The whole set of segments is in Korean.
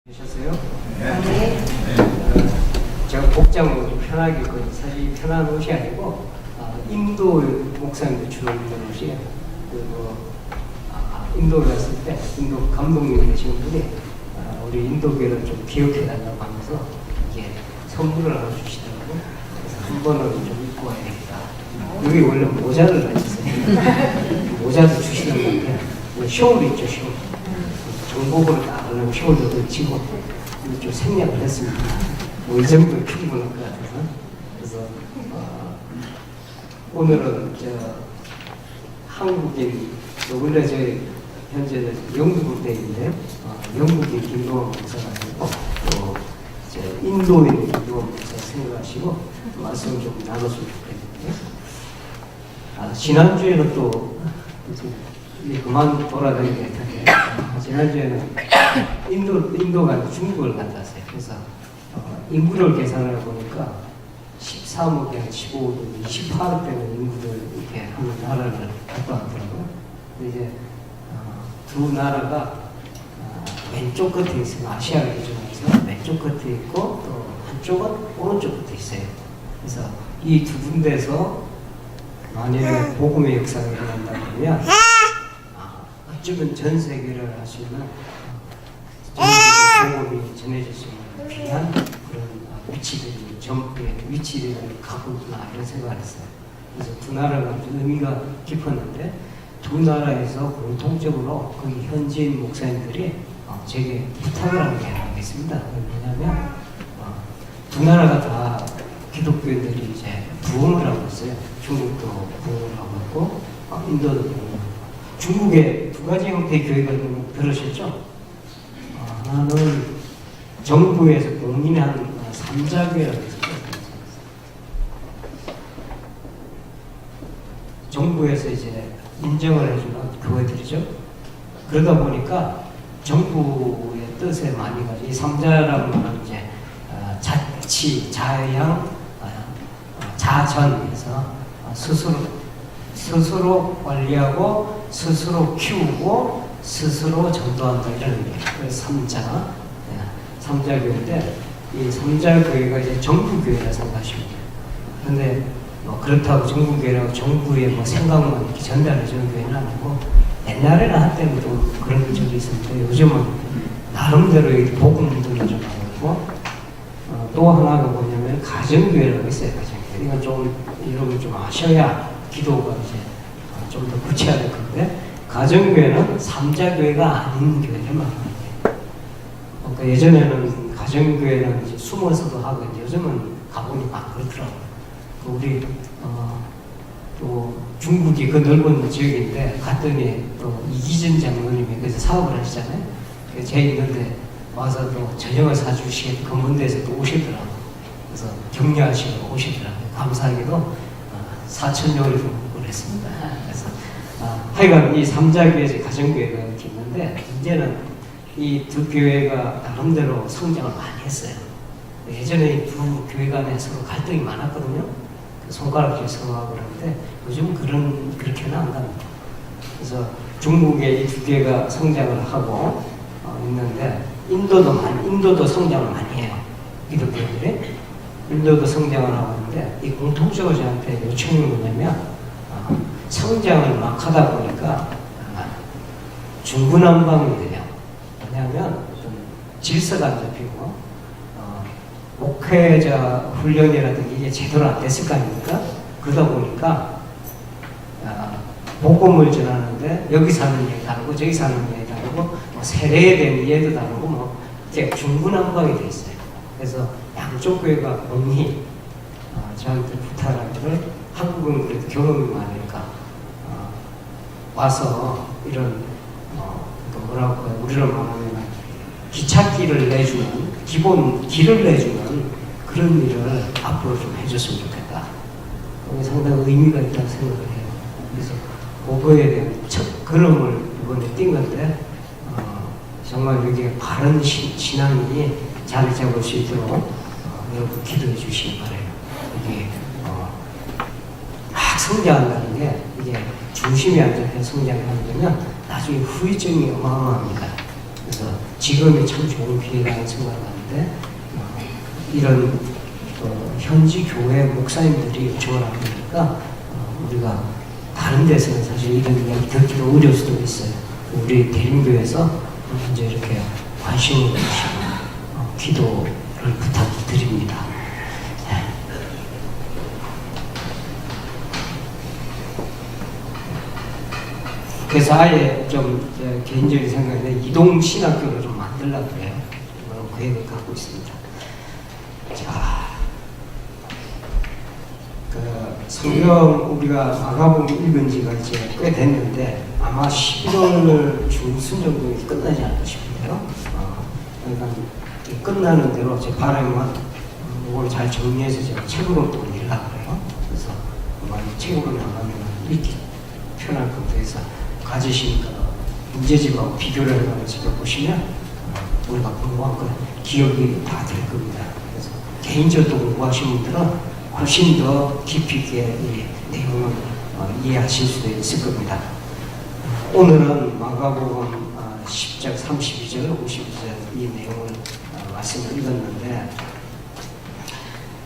되셨어요? 네. 제가 복장을 좀 편하게 입고 사실 편한 옷이 아니고 인도 목사님들 주로 입는 옷이에요. 그리고 인도 갔을 때 인도 감독님 계시는 분이 우리 인도교를 좀 기억해 달라고 하면서 이게 선물을 하나 주시더라고요. 그래서 한 번은 좀 입고 와야 되겠다. 여기 원래 모자를 가졌어요. 모자도 주시는 건데 셔울 있죠, 셔울. 정복을 딱 하려면 셔울도 걸치고 좀 생략을 했습니다. 뭐 이 정도는 충분할 것 같아서. 그래서 오늘은 한국인, 원래 저희 현재는 영국 대인데 영국인 김동원 목사가 아니고 또 인도인 김동원 목사 생각하시고 말씀을 좀 나눴으면 좋겠는데 지난주에는 또 그만 돌아다니게 했는데 지난주에는 인도가 중국을 갔다 왔어요. 그래서 인구를 계산을 보니까 13억에 15억, 28억 되는 인구들 이렇게 하는 나라를 갔다 왔더라고요. 근데 이제 두 나라가 왼쪽 끝에 있어요. 아시아를 기준해서 왼쪽 끝에 있고 또 한쪽은 오른쪽 끝에 있어요. 그래서 이 두 군데서 만약에 복음의 역사가 일어난다 그러면 어쩌면 전 세계를 하시는 전 세계 복음이 전해질 수 있는 귀한 그런 위치들을 갖고 있구나 이런 생각을 했어요. 그래서 두 나라가 좀 의미가 깊었는데 두 나라에서 공통적으로 거기 현지인 목사님들이 제게 부탁을 하는 게 있습니다. 왜냐하면 두 나라가 다 기독교인들이 이제 부흥을 하고 있어요. 중국도 부흥을 하고 있고 인도도 부흥을 하고 있고 중국에 두 가지 형태의 교회가 들으셨죠? 하나는 정부에서 공인한 삼자교회라고 있어요. 정부에서 이제 인정을 해주는 교회들이죠. 그러다 보니까 정부의 뜻에 많이 가지고 이 삼자라는 거는 이제 자치, 자양, 자전에서 스스로 관리하고 스스로 키우고 스스로 전도한다 이런 의미예요. 그래서 삼자교회인데 이 삼자교회가 이제 정부교회라 생각하시면 돼요. 근데 그렇다고 정부교회라고 정부의 생각만 이렇게 전달해주는 교회는 아니고 옛날에는 한때는 또 그런 적이 있었는데 요즘은 나름대로 복음들을 좀 하고 있고 또 하나가 뭐냐면 가정교회라고 있어요. 가정교회. 이건 좀 여러분 좀 아셔야 기도가 이제 좀 더 구체화될 건데 가정교회는 삼자교회가 아닌 교회를 말하는 거예요. 그러니까 예전에는 가정교회는 이제 숨어서도 하고 이제 요즘은 가보니까 그렇더라고요. 우리 또 중국이 그 넓은 지역인데 갔더니 또 이기준 장로님이 그래서 사업을 하시잖아요. 제 있는데 와서 또 저녁을 사주시게 근문대에서 또 오시더라고요. 그래서 격려하시고 오시더라고요. 감사하게도 4,000명을 공부를 했습니다. 그래서 하여간 이 삼자교회, 가정교회가 이렇게 있는데 이제는 이 두 교회가 나름대로 성장을 많이 했어요. 예전에 이 두 교회 간에 서로 갈등이 많았거든요. 손가락질 서하고 그러는데 요즘은 그렇게는 안 갑니다. 그래서 중국의 이 두 개가 성장을 하고 있는데 인도도 성장을 많이 해요. 기독교인들이 인도도 성장을 하고 있는데 이 공통적으로 저한테 요청이 뭐냐면 성장을 막 하다 보니까 중구난방이 돼요. 왜냐하면 좀 질서가 안 잡히고 목회자 훈련이라든지 이게 제대로 안 됐을 거 아닙니까? 그러다 보니까 복음을 전하는데 여기 사는 얘기 다르고 저기 사는 얘기 다르고 세례에 대한 이해도 다르고 이렇게 중구난방이 돼 있어요. 그래서 양쪽 교회가 공히 저한테 부탁하기를 한국은 그래도 경험이 많으니까 와서 이런 뭐라고 할까요? 우리로 말하면 기찻길을 내주는 기본 길을 내주는 그런 일을 앞으로 좀 해줬으면 좋겠다. 상당히 의미가 있다고 생각을 해요. 그래서 그거에 대한 첫 걸음을 이번에 띈 건데 정말 여기에 바른 신앙이 자리 잡을 수 있도록 여러분 기도해 주시기 바라요. 이게 막 성장한다는 게 이게 중심이 안 잡혀 성장하면 나중에 후유증이 어마어마합니다. 그래서 지금이 참 좋은 기회라는 생각을 하는데 이런 현지 교회 목사님들이 요청을 하니까 우리가 다른 데서는 사실 이런 이야기 듣기도 어려울 수도 있어요. 우리 대림교회에서 이제 이렇게 관심을 주시고 기도를 부탁드립니다. 그래서 아예 좀 개인적인 생각인데 이동 신학교를 좀 만들려고 그래요. 계획을 갖고 있습니다. 자, 성경 우리가 마가복음 읽은 지가 이제 꽤 됐는데 아마 11월 중순 정도에 끝나지 않을까 싶은데요. 그러니까 끝나는 대로 제 바람은 이걸 잘 정리해서 제가 책으로 또 내려고 그래요. 그래서 아마 책으로 나가면 읽기 편할 것도 해서 가지신 문제집하고 비교를 해가지고 보시면 우리가 공부한 건 기억이 다 될 겁니다. 그래서 개인적으로 공부하신 분들은 훨씬 더 깊이 있게 이 내용을 이해하실 수도 있을 겁니다. 오늘은 마가복음 10장 32절, 52절 이 내용을 말씀을 읽었는데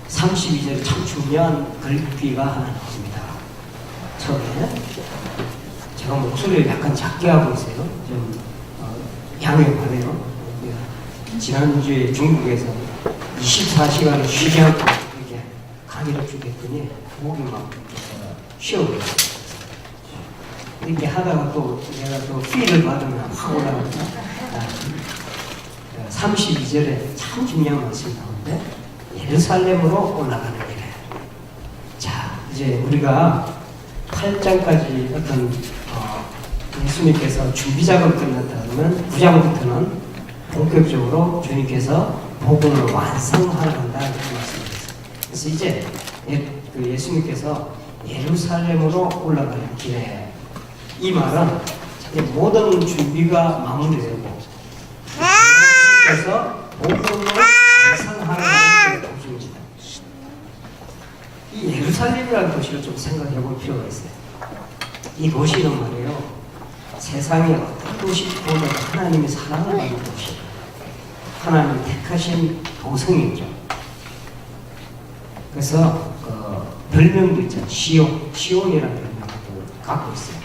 32절에 참 중요한 글귀가 하나 나옵니다. 처음에 제가 목소리를 약간 작게 하고 있어요. 좀 양해 바래요. 지난주에 중국에서 24시간을 쉬지 않고 이렇게 강의를 주겠더니 목이 막 쉬어버려요. 이렇게 하다가 또 내가 또 피를 받으면 확 올라갑니다. 32절에 참 중요한 말씀이 나오는데 예루살렘으로 올라가는 길에. 자, 이제 우리가 8장까지 어떤 예수님께서 준비 작업 끝났다 그러면 9장부터는 본격적으로 주님께서 복음을 완성하러 간다는 말씀이었어요. 그래서 이제 예수님께서 예루살렘으로 올라가는 길에 이 말은 모든 준비가 마무리되고 그래서 복음을 완성하러 가는 도시입니다. 이 예루살렘이라는 도시를 좀 생각해 볼 필요가 있어요. 이 도시는 말이에요. 세상에 어떤 도시보다 하나님이 사랑을 받는 도시, 하나님이 택하신 도성이죠. 그래서 별명도 있잖아요. 시온이라는 별명을 갖고 있어요.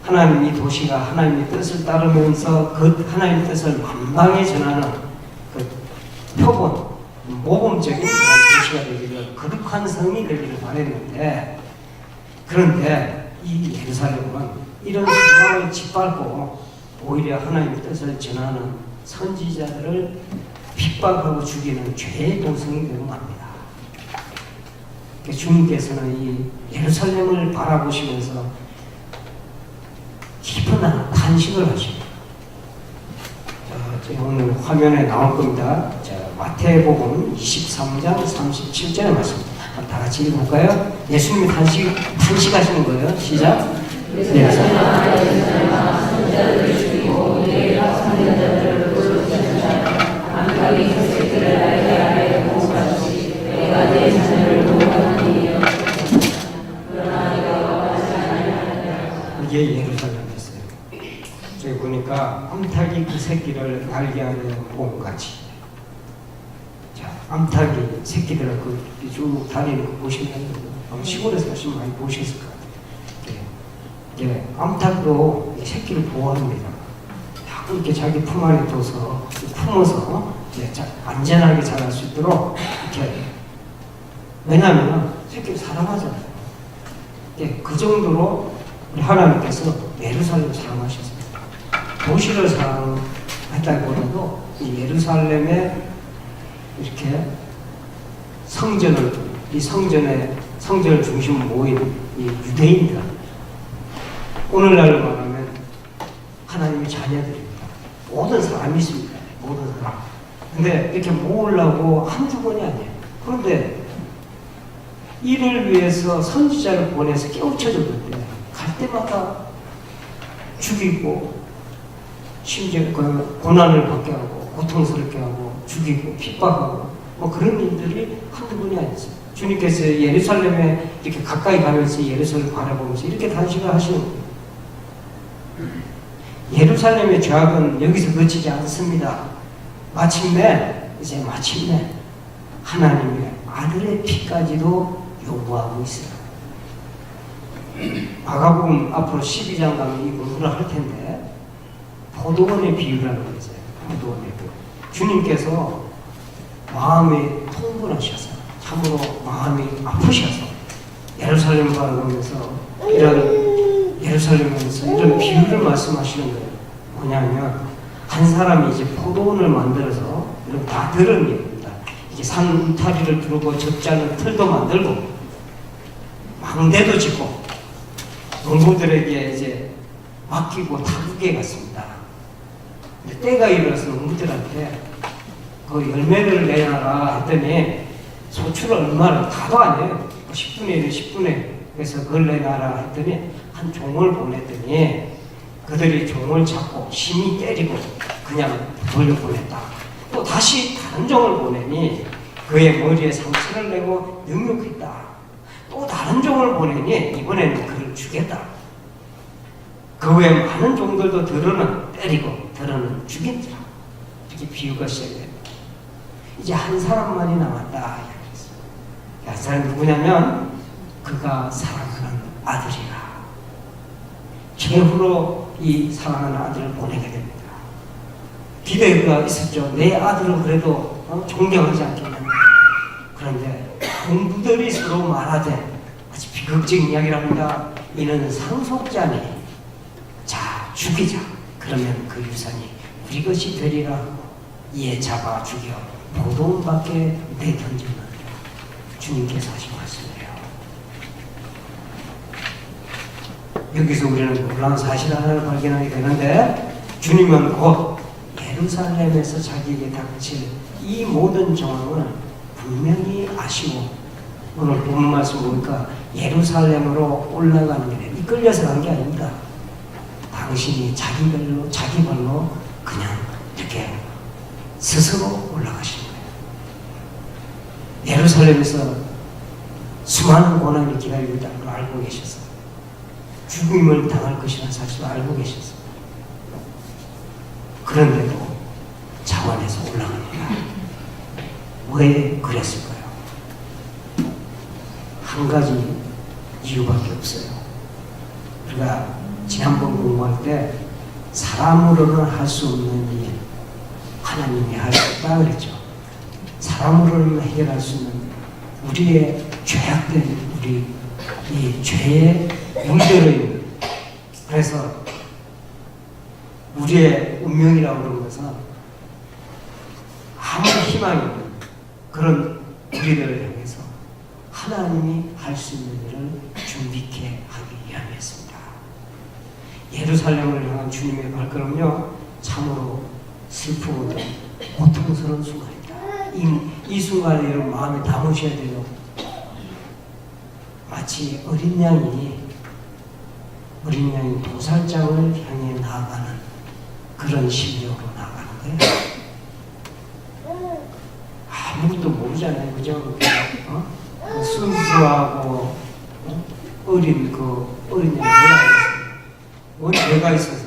하나님 이 도시가 하나님의 뜻을 따르면서 그 하나님의 뜻을 만방에 전하는 그 표본, 모범적인 그런 도시가 되기를, 거룩한 성이 되기를 바랬는데, 그런데 이 예루살렘은 이런 상황을 짓밟고 오히려 하나님의 뜻을 전하는 선지자들을 핍박하고 죽이는 죄의 도성이 되고 맙니다. 주님께서는 이 예루살렘을 바라보시면서 깊은 탄식을 하십니다. 오늘 화면에 나올 겁니다. 자, 마태복음 23장 37절의 말씀. 다 같이 읽어볼까요? 예수님이 탄식하시는 거예요. 시작. 이게 예루살렘이었어요. 저기 보니까 암탉이 그 새끼를 날개 아래 온 같이. 자, 암탉이 새끼들을 쭉 다니는 거 보시면 시골에서 사실 많이 보셨을 것 같아요. 암탉도 새끼를 보호합니다. 이렇게 자기 품 안에 둬서 품어서 안전하게 자랄 수 있도록 이렇게. 왜냐하면 새끼를 사랑하잖아요. 그 정도로 우리 하나님께서 예루살렘을 사랑하셨습니다. 도시를 사랑했다기보다도 이 예루살렘에 이렇게 이 성전을 중심으로 모인 이 유대인들, 오늘날로 말하면 하나님의 자녀들입니다. 모든 사람이 있습니다. 모든 사람. 근데 이렇게 모으려고 한두 번이 아니에요. 그런데 이를 위해서 선지자를 보내서 깨우쳐줬는데 갈 때마다 죽이고 심지어 그 고난을 받게 하고 고통스럽게 하고 죽이고 핍박하고 뭐 그런 일들이 한두 번이 아니었어요. 주님께서 예루살렘에 이렇게 가까이 가면서 예루살렘을 바라보면서 이렇게 단식을 하시는 거예요. 예루살렘의 죄악은 여기서 그치지 않습니다. 마침내 하나님의 아들의 피까지도 요구하고 있어요. 마가복음 앞으로 12장 가면 이 공부를 할 텐데, 포도원의 비유라는 거 있어요. 포도원의 비유. 주님께서 마음이 통분하셔서, 참으로 마음이 아프셔서 예루살렘 바라보면서 예루살렘에서 이런 비유를 말씀하시는 거예요. 뭐냐면, 한 사람이 이제 포도원을 만들어서, 이런 다 들은 얘기입니다. 이게 산 울타리를 두르고 적잖은 틀도 만들고 망대도 짓고 농부들에게 이제 맡기고 타국에 갔습니다. 근데 때가 이르러서 농부들한테 그 열매를 내놔라 했더니 소출을 얼마를 다도 안 해요. 10분의 1, 10분의 1. 그래서 그걸 내놔라 했더니 한 종을 보냈더니 그들이 종을 잡고 심히 때리고 그냥 돌려보냈다. 또 다시 다른 종을 보내니 그의 머리에 상처를 내고 능욕했다. 또 다른 종을 보내니 이번에는 그를 죽였다. 그 외에 많은 종들도 들어는 때리고 들어는 죽인지라. 이렇게 비유가 시작됩니다. 이제 한 사람만이 남았다. 한 사람이 누구냐면 그가 사랑하는 아들이라. 최후로 이 사랑하는 아들을 보내게 됩니다. 기대가 있었죠. 내 아들은 그래도 존경하지 않겠느냐. 그런데 공부들이 서로 말하되 아주 비극적인 이야기랍니다. 이는 상속자니 자 죽이자. 그러면 그 유산이 우리 것이 되리라. 이에 잡아 죽여 포도원 밖에 내던지는 주님께서 하신 말씀이에요. 여기서 우리는 놀라운 사실 하나를 발견하게 되는데, 주님은 곧 예루살렘에서 자기에게 닥칠 이 모든 정황을 분명히 아시고, 오늘 본문 말씀 보니까 예루살렘으로 올라가는 길에 이끌려서 간 게 아닙니다. 당신이 자기 발로 그냥 이렇게 스스로 올라가신 거예요. 예루살렘에서 수많은 고난이 기다리고 있다는 걸 알고 계셨어요. 죽임을 당할 것이라는 사실을 알고 계셨어요. 그런데도 자원해서 올라갑니다. 왜 그랬을까요? 한 가지 이유밖에 없어요. 우리가 지난번 공부할 때 사람으로는 할 수 없는 일 하나님이 할 수 있다 그랬죠. 사람으로는 해결할 수 있는 우리의 죄악된 우리 이 죄의 물들어 있는, 그래서 우리의 운명이라고 그러는 것은 아무 희망이 없는 그런 우리들을 향해서 하나님이 할 수 있는 일을 준비케 하기 위함이었습니다. 예루살렘을 향한 주님의 발걸음요, 참으로 슬프고도 고통스러운 순간입니다. 이 순간에 여러분 마음에 담으셔야 돼요. 마치 어린 양이 도살장을 향해 나아가는 그런 심정으로 나아가는 거예요. 아무것도 모르잖아요, 그죠? 순수하고 어린 양이 뭔 죄가 있어서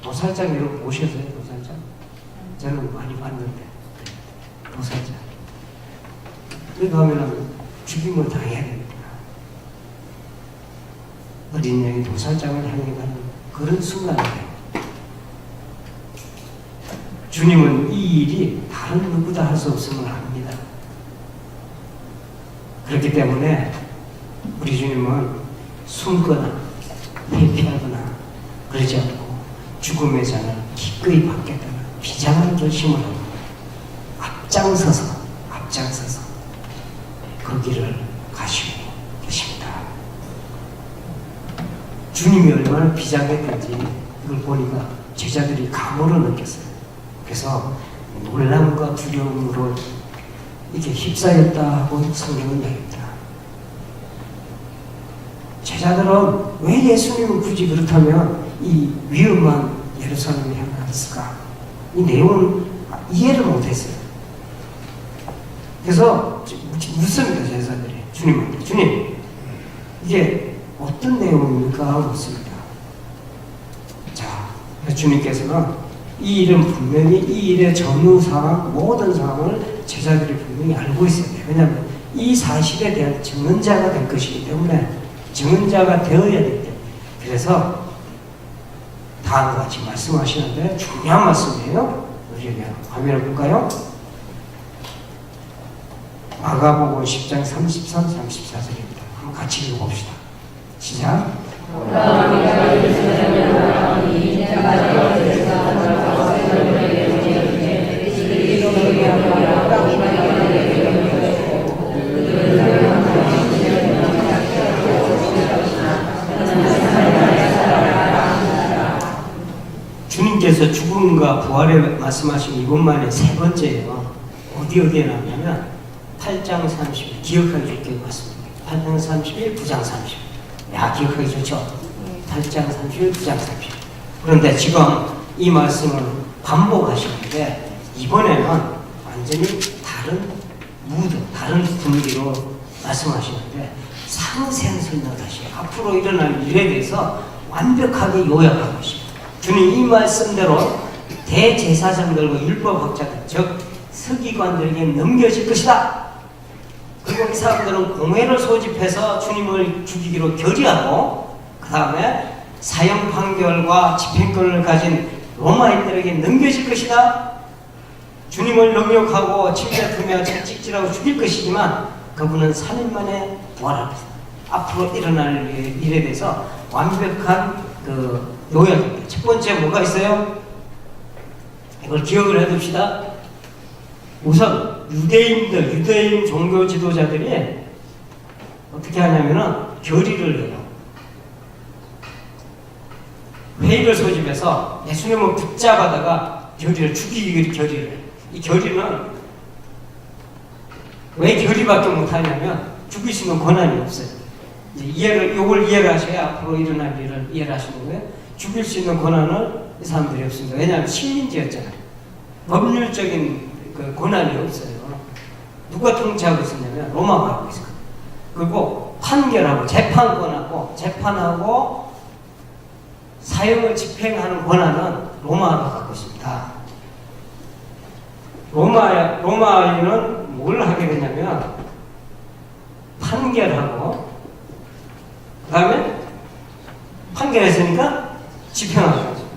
도살장 여러분 보셨어요? 도살장? 저는 많이 봤는데 도살장. 그러다 가면은 죽임을 당해야 됩니다. 어린 양이 도살장을 향해 가는 그런 순간이에요. 주님은 이 일이 다른 누구도 할 수 없음을 압니다. 그렇기 때문에 우리 주님은 숨거나 회피하거나 그러지 않고 죽음의 잔을 기꺼이 받겠다는 비장한 결심을 하고 앞장서서 그 길을 가시고 계십니다. 주님이 얼마나 비장했던지 이걸 보니까 제자들이 감으로 느꼈어요. 그래서 놀람과 두려움으로 이렇게 휩싸였다 하고 성경은 얘기합니다. 제자들은 왜 예수님은 굳이 그렇다면 이 위험한 예루살렘에 향했을까? 이 내용을 이해를 못했어요. 그래서 묻습니다. 제자들이 주님한테, 주님 이게 어떤 내용입니까? 하고 묻습니다. 자, 주님께서는 이 일은 분명히 이 일의 전후 상황, 모든 상황을 제자들이 분명히 알고 있어야 돼요. 왜냐하면 이 사실에 대한 증언자가 될 것이기 때문에, 증언자가 되어야 되기 때문에. 그래서 다음과 같이 말씀하시는데 중요한 말씀이에요. 우리 화면을 볼까요? 마가복음 10장 33, 34절입니다. 한번 같이 읽어봅시다. 시작. 주님께서 죽음과 부활에 말씀하신 이것만이 세 번째예요. 어디에 나오냐면 8장 30일, 기억하기 좋게 맞습니다. 8장 31, 9장 30. 야, 기억하기 좋죠? 8장 31, 9장 30. 그런데 지금 이 말씀을 반복하시는데 이번에는 완전히 다른 무드, 다른 분위기로 말씀하시는데 상생설명하시 앞으로 일어날 일에 대해서 완벽하게 요약하고 있습니다. 주님 이 말씀대로 대제사장들과 율법학자들, 즉 서기관들에게 넘겨질 것이다. 그리고 이 사람들은 공회를 소집해서 주님을 죽이기로 결의하고 그 다음에 사형 판결과 집행권을 가진 로마인들에게 넘겨질 것이다. 주님을 능욕하고 침뱉으며 채찍질하고 죽일 것이지만 그분은 3일 만에 부활할 것이다. 앞으로 일어날 일에 대해서 완벽한 요약입니다. 첫 번째 뭐가 있어요? 이걸 기억을 해둡시다. 우선 유대인 종교 지도자들이 어떻게 하냐면은 결의를 해요. 회의를 소집해서 예수님을 붙잡아다가 죽이기를 결의를 해요. 이 결의는 왜 결의밖에 못하냐면 죽일 수 있는 권한이 없어요. 이걸 이해를 하셔야 앞으로 일어날 일을 이해를 하시는 거예요. 죽일 수 있는 권한을 이 사람들이 없습니다. 왜냐하면 식민지였잖아요. 법률적인 권한이 없어요. 누가 통치하고 있었냐면 로마가 하고 있었거든요. 그리고 판결하고 재판하고 사형을 집행하는 권한은 로마가 갖고 있습니다. 로마인은 뭘 하게 되냐면 판결하고 그 다음에 판결했으니까 집행하는 거죠.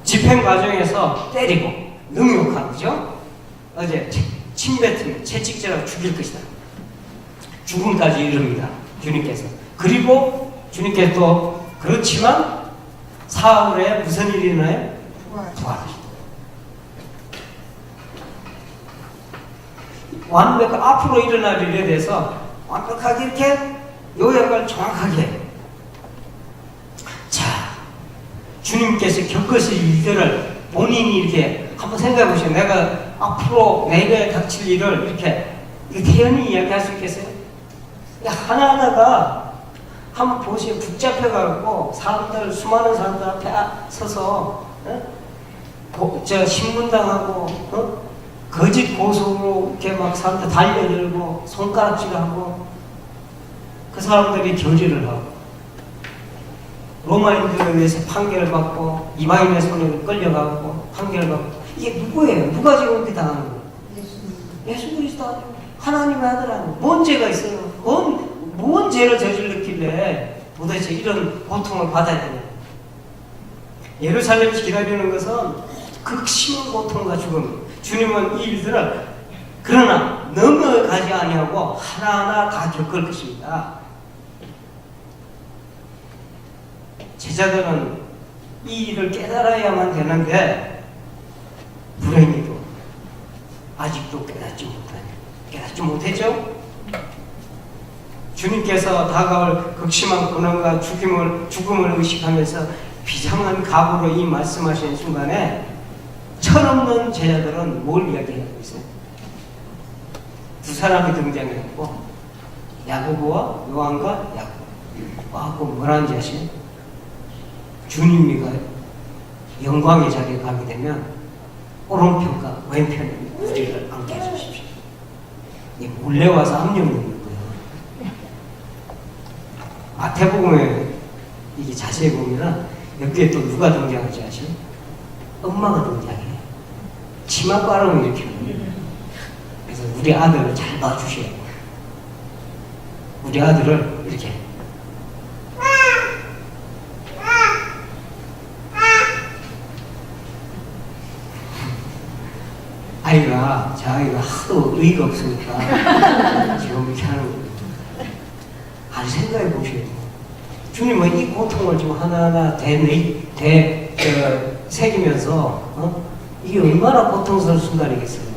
집행 과정에서 때리고 능욕하고, 그죠? 어제 침뱉으면 채찍질하고 죽일 것이다. 죽음까지 이릅니다. 주님께서. 그리고 주님께서 또 그렇지만 사흘에 무슨 일이 일어나요? 부활하시다. 앞으로 일어날 일에 대해서 완벽하게 이렇게 요약을 정확하게. 자, 주님께서 겪으실 일들을 본인이 이렇게 한번 생각해 보시죠. 내가 앞으로 내게 닥칠 일을 이렇게 태연히 이야기할 수 있겠어요? 하나하나가 한번 보시면 붙잡혀가지고 수많은 사람들 앞에 서서 신문당하고 거짓 고소로 이렇게 막 사람들 달려들고 손가락질하고 그 사람들이 결의를 하고 로마인들에 의해서 판결을 받고 이방인의 손에 끌려가고 판결을 받고 이게 누구예요? 누가 지금 이렇게 당하는 거예요? 예수 그리스도 아니고 하나님의 아들 아니고 뭔 죄가 있어요? 뭔 죄를 저질렀길래 도대체 이런 고통을 받아야 되냐? 예루살렘에서 기다리는 것은 극심한 고통과 죽음. 주님은 이 일들을 그러나 넘어가지 아니하고 하나하나 다 겪을 것입니다. 제자들은 이 일을 깨달아야만 되는데 불행히도 아직도 깨닫지 못했죠? 주님께서 다가올 극심한 고난과 죽음을 의식하면서 비장한 각오로 이 말씀하시는 순간에 철없는 제자들은 뭘 이야기하고 있어요? 두 사람이 등장했고 야고보와 요한과 야고보 뭐라는지 아시나요? 주님이가 영광의 자리에 가게 되면 오른편과 왼편에 우리를 앉게 해주십시오. 몰래 와서 압력 넣는 거예요. 마태복음에 이게 자세히 보면 여기에 또 누가 등장하지 아시죠? 엄마가 등장해요. 치맛바람을 일으키는 거예요. 그래서 우리 아들을 잘 봐주셔야 돼요. 우리 아들을 이렇게 제 아이가 하도 의의가 없으니까 지금 이렇게 하는 거예요. 아주 생각해 보셔야 돼요. 주님은 이 고통을 지금 하나하나 새기면서 이게 얼마나 고통스러운 순간이겠어요.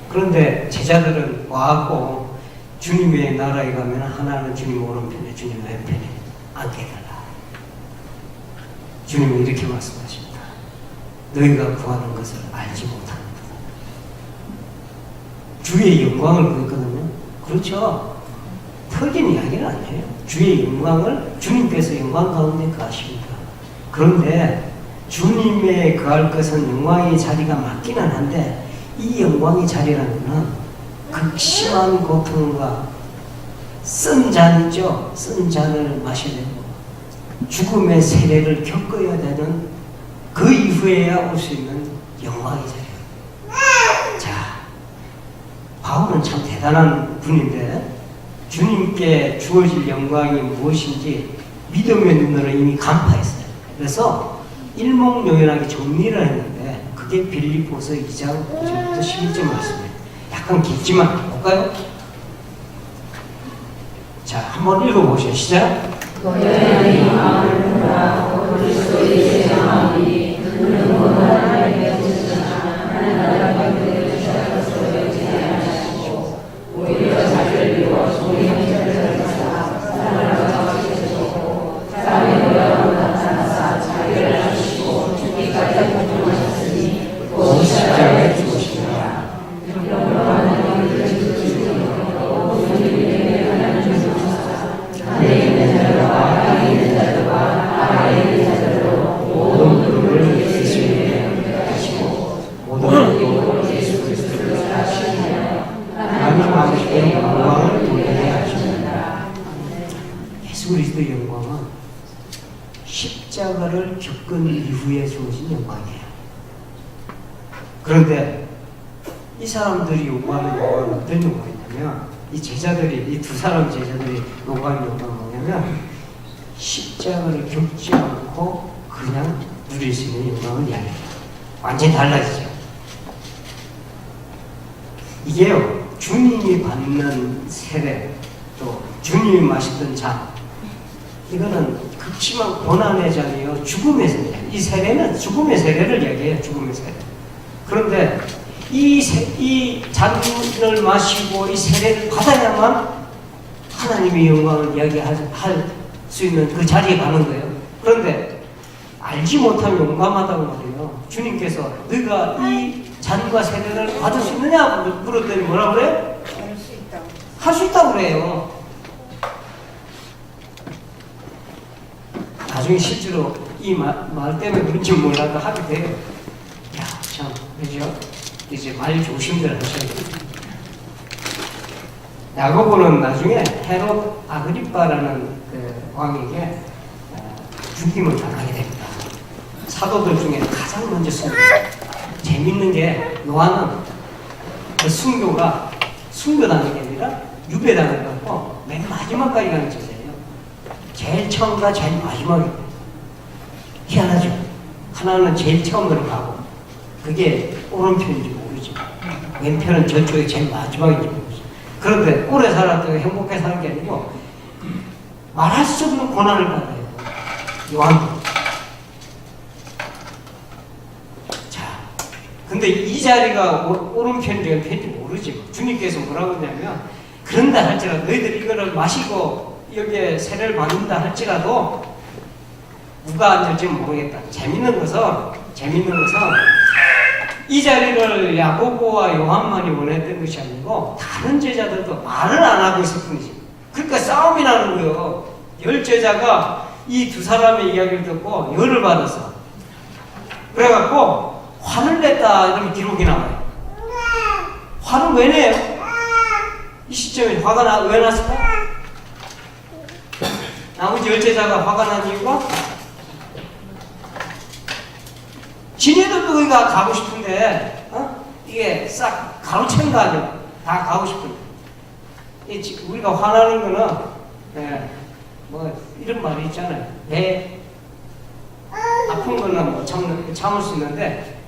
그런데 제자들은 와갖고 주님의 나라에 가면 하나는 주님 오른편에 주님 왼편에 앉게 해달라. 주님은 이렇게 말씀하십니다. 너희가 구하는 것을 알지 못하는 거다. 주의 영광을 구했거든요. 그렇죠. 틀린 이야기는 아니에요. 주의 영광을 주님께서 영광 가운데 거하십니다. 그런데 주님의 거할 것은 영광의 자리가 맞기는 한데 이 영광의 자리라는 것은 극심한 고통과 쓴 잔이죠. 쓴 잔을 마셔야 되고 죽음의 세례를 겪어야 되는 그 이후에야 올 수 있는 영광의 자리예요. 자, 바울은 참 대단한 분인데 주님께 주어질 영광이 무엇인지 믿음의 눈으로 이미 간파했어요. 그래서 일목요연하게 정리를 했는데 그게 빌립보서 2장 9절부터 11절 말씀이에요. 약간 깊지만 볼까요? 자, 한번 읽어보시죠. 시작. 너희의 마음을 보라. 그리스도의 제자마음이 그는 하나님의 뜻이나 하나님의 뜻을 제하시고 오히려 자기를 비워 종의 형체를 가지사 사람을 잡으시고 사람의 모양으로 나타나사 자기를 하시고 죽기까지 고통하셨으니 곧 십자가에 죽으시니라. 그러므로 하나님의 뜻을 지키고 우리에게 하나님을 주시사 하늘에 있는 자들과 땅에 있는 자들과 아래에 있는 자들로 모든 무릎을 예수님께 하시고 모든 영광을 예수 그리스도를 하시며 하나님 아버지께 영광을 돌리게 하십니다. 예수 그리스도의 영광은 십자가를 겪은 이후에 주어진 영광이에요. 그런데 이 사람들이 요구하는 영광은 어떤 영광이냐면 이 제자들이, 이 두 사람 제자들이 요구하는 영광은 뭐냐면 십자가를 겪지 않고 그냥 누릴 수 있는 영광을 이야기해요. 완전히 달라지죠. 이게요, 주님이 받는 세례, 또 주님이 마시던 잔, 이거는 극심한 고난의 잔이요, 죽음의 세례. 이 세례는 죽음의 세례를 이야기해요. 죽음의 세례. 그런데 이 잔을 마시고 이 세례를 받아야만 하나님의 영광을 이야기할 수 있는 그 자리에 가는 거예요. 그런데 알지 못하면 용감하다고 말해요. 주님께서 너가 이 잔과 세례를 받을 수 있느냐 물었더니 뭐라 그래? 할 수 있다. 할 수 있다고 그래요. 나중에 실제로 이 말 때문에 그런지 몰라도 하게 돼요. 야, 참, 그죠? 이제 말 조심들 하셔야 돼요. 야고보는 나중에 헤롯 아그리빠라는 그 왕에게 죽임을 당하게 됩니다. 사도들 중에 가장 먼저 순교. 재밌는 게 요한은 그 순교가 순교당한 게 아니라 유배당을 갖고 맨 마지막까지 가는 제자예요. 제일 처음과 제일 마지막이에요. 희한하죠. 하나는 제일 처음으로 가고 그게 오른편인지 모르죠. 왼편은 저쪽에 제일 마지막인지 모르죠. 그런데 오래 살았다고 행복하게 사는 게 아니고 말할 수 없는 고난을 받아요. 요한도. 자, 근데 이 자리가 오른편인지 왼편인지 모르지. 주님께서 뭐라고 했냐면 그런다 할지라도 너희들 이거를 마시고 여기에 세례를 받는다 할지라도 누가 앉을지 모르겠다. 재밌는 것은 이 자리를 야고보와 요한만이 원했던 것이 아니고 다른 제자들도 말을 안 하고 있을 뿐이지. 그러니까 싸움이 나는 거예요. 10제자가 이 두 사람의 이야기를 듣고 열을 받았어. 그래갖고 화를 냈다 이러면 기록이 나와요. 화를 왜 내요? 이 시점에 화가 왜 났을까? 나머지 10제자가 화가 난 이유가 지네들도 거기가 가고 싶은데, 이게 싹 가로챈 거 아니야. 다 가고 싶은데. 우리가 화나는 거는, 뭐, 이런 말이 있잖아요. 배 아픈 거는 뭐 참을 수 있는데,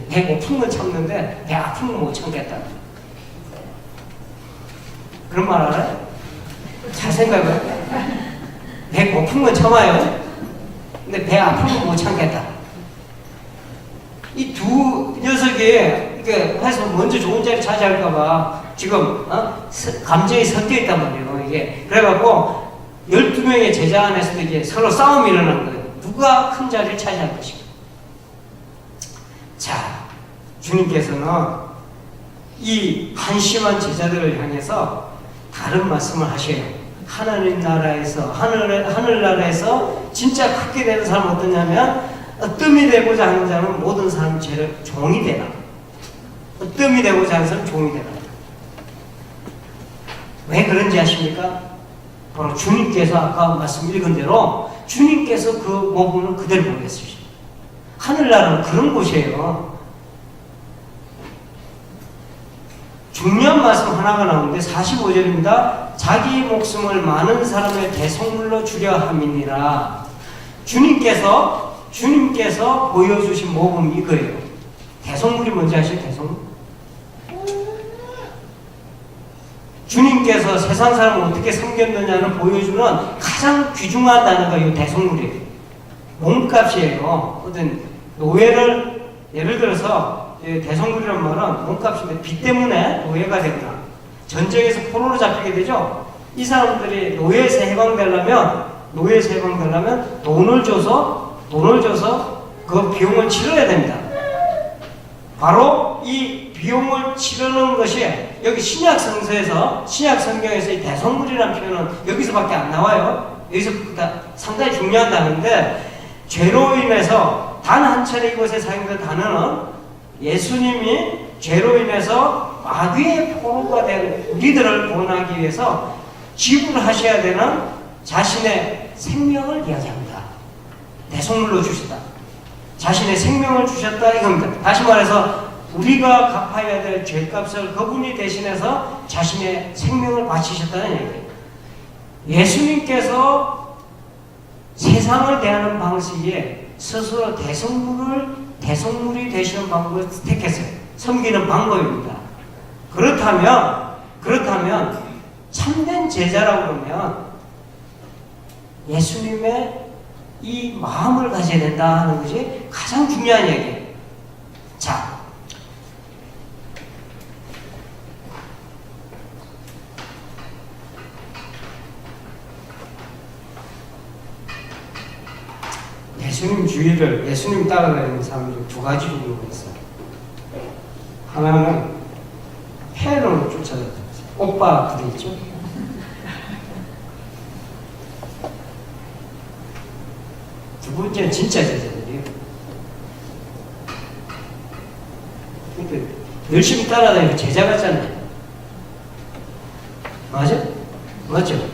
배 고픈 건 참는데, 배 아픈 건 못 참겠다. 그런 말 알아요? 잘 생각해요. 배 고픈 건 참아요. 근데 배 아픈 건 못 참겠다. 이 두 녀석이 이렇게 해서 먼저 좋은 자리 차지할까봐 지금 감정이 섞여 있단 말이에요. 이게 그래갖고 12명의 제자 안에서도 이게 서로 싸움이 일어난 거예요. 누가 큰 자리를 차지할 것인가. 자, 주님께서는 이 한심한 제자들을 향해서 다른 말씀을 하셔요. 하나님 나라에서 하늘나라에서 진짜 크게 되는 사람은 어떠냐면 어뜸이 되고자 하는 자는 모든 사람 죄를 종이 되라. 어뜸이 되고자 하는 사람은 종이 되라. 왜 그런지 아십니까? 바로 주님께서 아까 말씀 읽은 대로 주님께서 그 모범을 그대로 보냈으시죠. 하늘나라는 그런 곳이에요. 중요한 말씀 하나가 나오는데 45절입니다. 자기 목숨을 많은 사람의 대속물로 주려 함이니라. 주님께서 보여주신 모범이 이거예요. 대속물이 뭔지 아시죠? 대속물? 주님께서 세상 사람을 어떻게 섬겼느냐를 보여주는 가장 귀중한 단어가 이 대속물이에요. 몸값이에요. 어떤 노예를 예를 들어서 대성물이라는 말은 몸값인데 빚 때문에 노예가 된다. 전쟁에서 포로로 잡히게 되죠. 이 사람들이 노예에서 해방되려면 돈을 줘서 그 비용을 치러야 됩니다. 바로 이 비용을 치르는 것이 여기 신약 성경에서 이 대성물이라는 표현은 여기서밖에 안 나와요. 여기서 상당히 중요한 단어인데 죄로 인해서 단 한 차례 이곳에 사용된 단어는 예수님이 죄로 인해서 마귀의 포로가 된 우리들을 구원하기 위해서 지불하셔야 되는 자신의 생명을 이야기합니다. 대속물로 주셨다. 자신의 생명을 주셨다 이겁니다. 다시 말해서 우리가 갚아야 될 죄값을 그분이 대신해서 자신의 생명을 바치셨다는 얘기예요. 예수님께서 세상을 대하는 방식에 스스로 대속물이 되시는 방법을 택했어요. 섬기는 방법입니다. 그렇다면 참된 제자라고 그러면 예수님의 이 마음을 가져야 된다 하는 것이 가장 중요한 얘기예요. 자, 예수님 따라다니는 사람들이 두 가지 종류가 있어요. 하나는 패널로 쫓아다니는 오빠 부대 있죠? 두 번째는 진짜 제자들이에요. 그러니까 열심히 따라다니는 제자 같잖아요. 맞죠?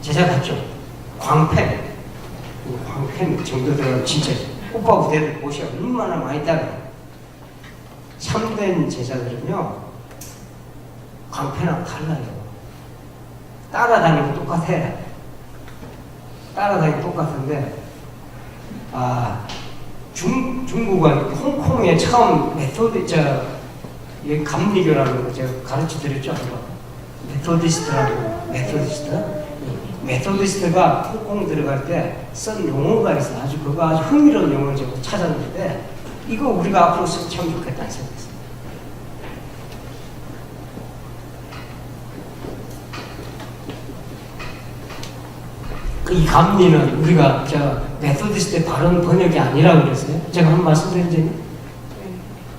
제자 같죠? 광팬 정도 들어가면 진짜 오빠 부대를 보셔 얼마나 많이 따라요. 참된 제자들은요 광팬하고 달라요. 따라다니고 똑같은데 중국은 홍콩에 처음 감리교라는 거 제가 가르쳐 드렸죠. 메소디스트가 홍콩 들어갈 때 쓴 용어가 있어. 그거 아주 흥미로운 용어를 제가 찾았는데 이거 우리가 앞으로 쓰면 참 좋겠다는 생각이 있어요. 이 감리는 우리가 메소디스트의 바른 번역이 아니라고 그랬어요. 제가 한번 말씀드린 적이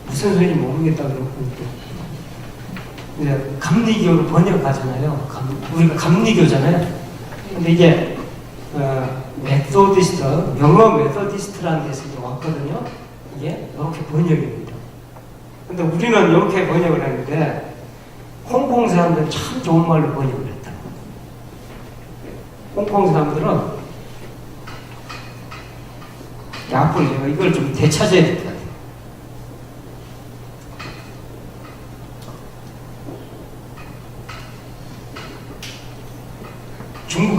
무슨 소리인지 모르겠다 그러고 감리교로 번역하잖아요. 우리가 감리교잖아요. 근데 이게 메소디스트, 영어 메소디스트라는 데서 왔거든요. 이게 이렇게 번역입니다. 근데 우리는 이렇게 번역을 했는데 홍콩 사람들은 참 좋은 말로 번역을 했다. 홍콩 사람들은 앞으로 제가 이걸 좀 되찾아야 될 것 같아요.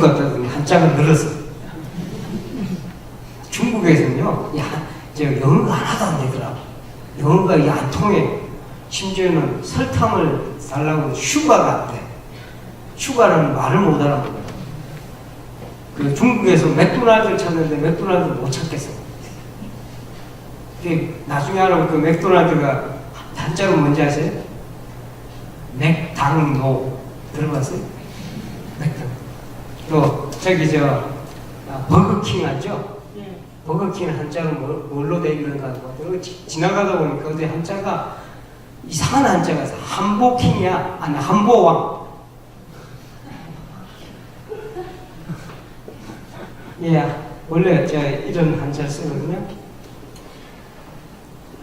같다더니 한자가 늘었어. 중국에서는요, 저 영어가 하나도 안 되더라. 영어가 안 통해. 심지어는 설탕을 달라고 슈가가 안 돼. 슈가라는 말을 못 알아먹어요. 그 중국에서 맥도날드를 찾는데 맥도날드를 못 찾겠어. 나중에 알아보면 그 맥도날드가 한자로 뭔지 아세요? 맥당노. 들어봤어요? 맥당. 또 저기 버거킹 알죠? 버거킹 한자로 뭘로 돼 있는가 하고 지나가다 보니까 어디 한자가 이상한 한자가 있어. 한보킹이야. 아니 한보왕. 예, 원래 제가 이런 한자를 쓰거든요.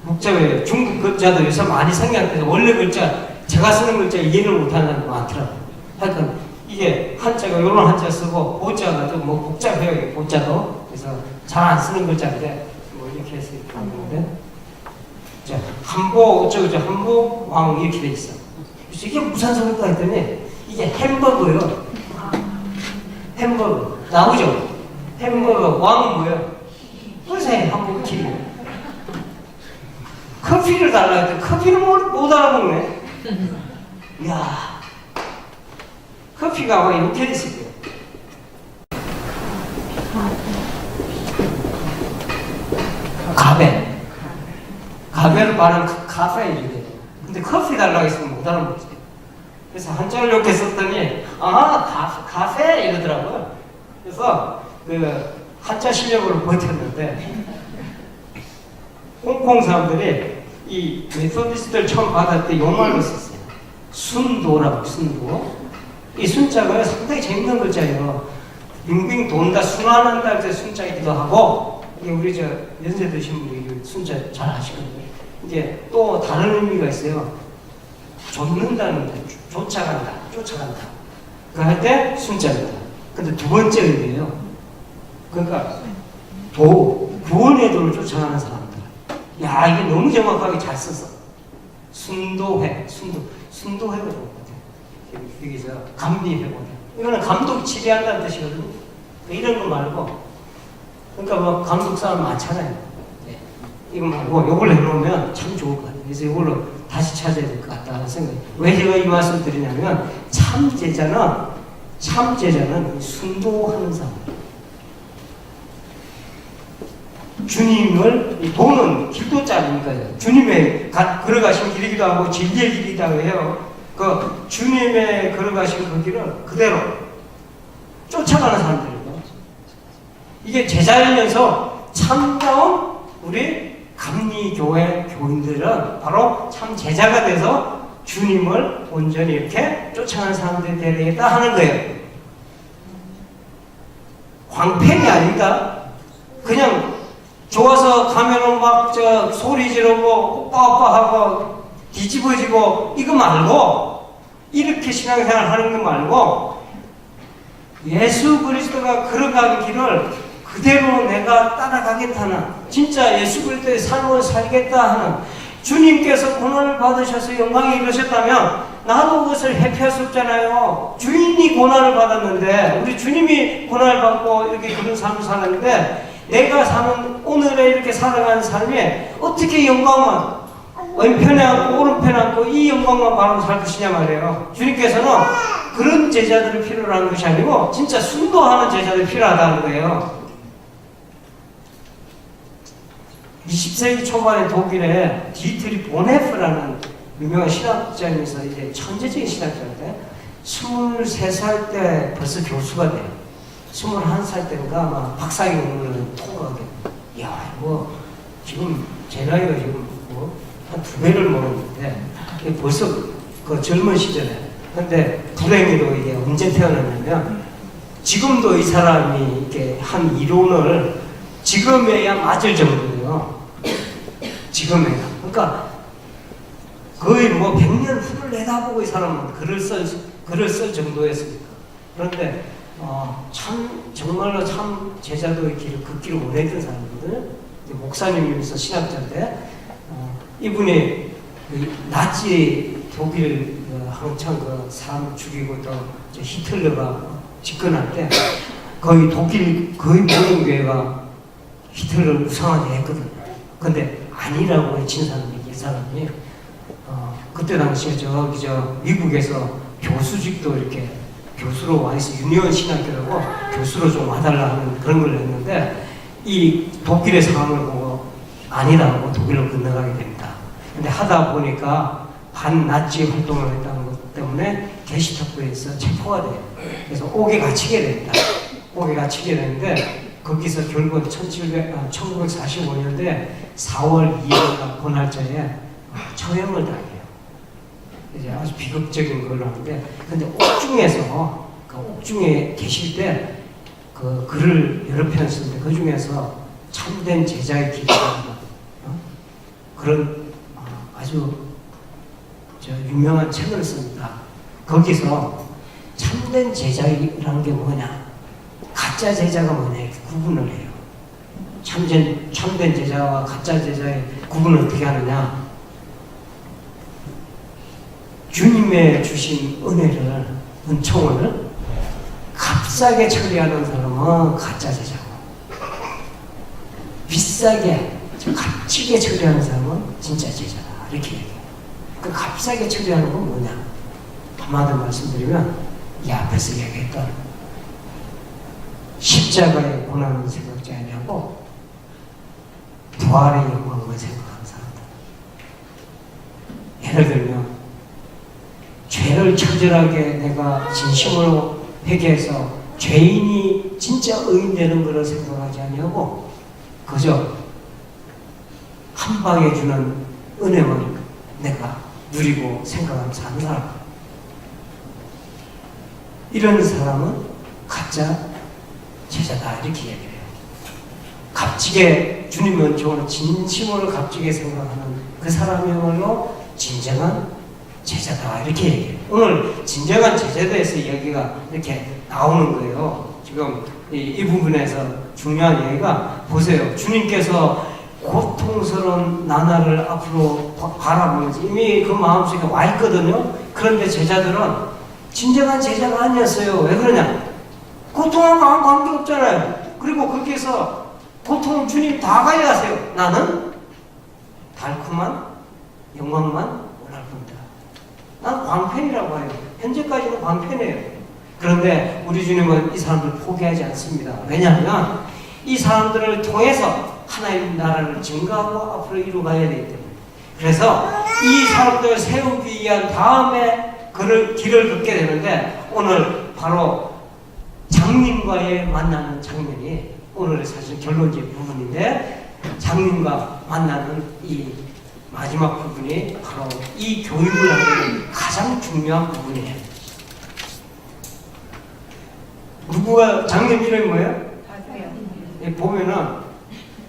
복잡해요. 중국 글자도 요새 많이 생략돼서 원래 글자, 제가 쓰는 글자 이해를 못하는 사람이 많더라고요. 하여튼 이게 한자가 이런 한자 쓰고 보자가 좀 뭐 복잡해요. 보자도. 그래서 잘 안 쓰는 글자인데 뭐 이렇게 해서 이렇게 하는데 자, 한보 어쩌고저 한보 왕 이렇게 돼 있어. 그래서 이게 무슨 소리가 했더니 이게 햄버거요. 햄버거 나오죠? 햄버거 왕은 뭐예요? 글쎄 한국 길. 커피를 달라 했더니 커피를 못 알아먹네. 이야, 커피가 막 이렇게 돼 있을 거예요. 가베를 말하면 카페인인데, 근데 커피 달라고 했으면 못 알아먹지. 그래서 한자를 이렇게 썼더니 카페 이러더라고요. 그래서 그 한자 실력으로 버텼는데 홍콩 사람들이 이 메소디스트를 처음 받을 때 이 말로 썼어요. 순도라고. 순도. 이 순자가 상당히 재밌는 글자예요. 빙빙 돈다, 순환한다 할 때 순자이기도 하고, 이게 우리 연세 드신 분이 순자 잘 아시거든요. 이게 또 다른 의미가 있어요. 쫓는다는 데, 쫓아간다. 그 할 때 순자입니다. 근데 두 번째 의미예요. 그러니까 구원의 도를 쫓아가는 사람들. 야, 이게 너무 정확하게 잘 썼어. 순도회, 순도회가 좋은 것 같아요. 여기서 감비회고. 이거는 감독이 지배한다는 뜻이거든요. 이런 거 말고, 그러니까 뭐 감독 사람 많잖아요. 네. 이거 말고 이걸 해놓으면 참 좋을 것 같아요. 그래서 이걸로 다시 찾아야 될 것 같다는 생각이. 왜 제가 이 말씀 드리냐면 참 제자는 순도하는 사람. 주님을, 이 도는 길도자 아닙니까? 주님의 걸어가신 길이기도 하고 진리의 길이기도 해요. 그 주님의 걸어가신 그 길을 그대로 쫓아가는 사람들입니다. 이게 제자이면서 참다운 우리 감리교회 교인들은 바로 참 제자가 돼서 주님을 온전히 이렇게 쫓아가는 사람들이 되어야 되겠다 하는 거예요. 광팬이 아닙니다. 그냥 좋아서 가면은 막 소리 지르고 오빠 하고 뒤집어지고 이거 말고, 이렇게 신앙생활 하는 거 말고 예수 그리스도가 걸어간 길을 그대로 내가 따라가겠다는, 진짜 예수 그리스도의 삶을 살겠다 하는, 주님께서 고난을 받으셔서 영광에 이르셨다면 나도 그것을 회피할 수 없잖아요. 주인이 고난을 받았는데, 우리 주님이 고난을 받고 이렇게 그런 삶을 살았는데, 내가 사는 오늘에 이렇게 살아가는 삶에 어떻게 영광만 왼편에 앉고 오른편에 앉고 이 영광만 바라고 살 것이냐 말이에요. 주님께서는 그런 제자들을 필요로 하는 것이 아니고 진짜 순도하는 제자들이 필요하다는 거예요. 20세기 초반에 독일에 디트리 보네프라는 유명한 신학자님이 있어요. 이제 천재적인 신학자인데 23살 때 벌써 교수가 돼요. 21살 때인가 아마 박사학위 논문을 통과하게. 이야, 뭐 지금 제 나이가 지금 뭐 한 2배를 먹었는데 벌써 그 젊은 시절에. 근데 불행히도 이게 언제 태어났냐면 지금도 이 사람이 이렇게 한 이론을 지금에야 맞을 정도예요. 지금에야. 그러니까 거의 뭐 100년 후를 내다보고 이 사람은 글을 쓸 정도였습니다. 그런데 정말로 참 제자도의 길을 걷기를 원했던 사람이거든요. 목사님이면서 신학자인데, 이분이 나치 독일 한창 그 사람 죽이고 또 히틀러가 집권할 때 거의 독일 거의 모든 교회가 히틀러를 우상하게 했거든요. 근데 아니라고 외친 사람이 이 사람이 그때 당시에 저 미국에서 교수직도 이렇게 교수로 와 있어 유니온 신학교라고 교수로 좀 와달라 하는 그런 걸 했는데 이 독일의 상황을 보고 아니라고 독일로 건너가게 됩니다. 근데 하다 보니까 반나치 활동을 했다는 것 때문에 게시타프에서 체포가 돼요. 그래서 옥에 갇히게 됩니다. 옥에 갇히게 되는데 거기서 결국 1945년대 4월 2일 그 날짜에 처형을 당해요. 이제 아주 비극적인 걸로 하는데, 근데 옥중에서 그 옥중에 계실 때 그 글을 여러 편 쓰는데 그 중에서 참된 제자의 길이라는 그런 아주 유명한 책을 씁니다. 거기서 참된 제자라는 게 뭐냐, 가짜 제자가 뭐냐 이렇게 구분을 해요. 참된 제자와 가짜 제자의 구분을 어떻게 하느냐, 주님의 주신 은혜를, 은총을 값싸게 처리하는 사람은 가짜 제자고, 비싸게 값지게 처리하는 사람은 진짜 제자다 이렇게 얘기해요. 그 값싸게 처리하는 건 뭐냐, 한마디로 말씀드리면 이 앞에서 얘기했던 십자가의 고난을 생각지 아니하고 부활의 영광을 생각하는 사람들. 예를 들면 죄를 처절하게 내가 진심으로 회개해서 죄인이 진짜 의인 되는 것을 생각하지 아니하고 그저 한 방에 주는 은혜만 내가 누리고 생각하면서 사는 사람, 이런 사람은 가짜 제자다 이렇게 얘기해요. 값지게 주님의 은총을 진심으로 값지게 생각하는 그 사람이야말로 진정한 제자다 이렇게 얘기해요. 오늘 진정한 제자에 대해서 이야기가 이렇게 나오는 거예요. 지금 이 부분에서 중요한 얘기가, 보세요. 주님께서 고통스러운 나날을 앞으로 바라보면서 이미 그 마음속에 와 있거든요. 그런데 제자들은 진정한 제자가 아니었어요. 왜 그러냐? 고통하고 아무 관계 없잖아요. 그리고 거기에서 고통 주님 다 가져가세요. 나는 달콤한 영광만 원할 겁니다. 난 광팬이라고 해요. 현재까지는 광팬이에요. 그런데 우리 주님은 이 사람들을 포기하지 않습니다. 왜냐하면 이 사람들을 통해서 하나님 나라를 증거하고 앞으로 이루어가야 되기 때문에. 그래서 이 사람들을 세우기 위한 다음에 길을 걷게 되는데, 오늘 바로 장님과의 만나는 장면이 오늘의 사실 결론적 부분인데, 장님과 만나는 이 마지막 부분이 바로 이 교육을 하는 가장 중요한 부분이에요. 누구가 장님 이름이 뭐예요? 예, 보면은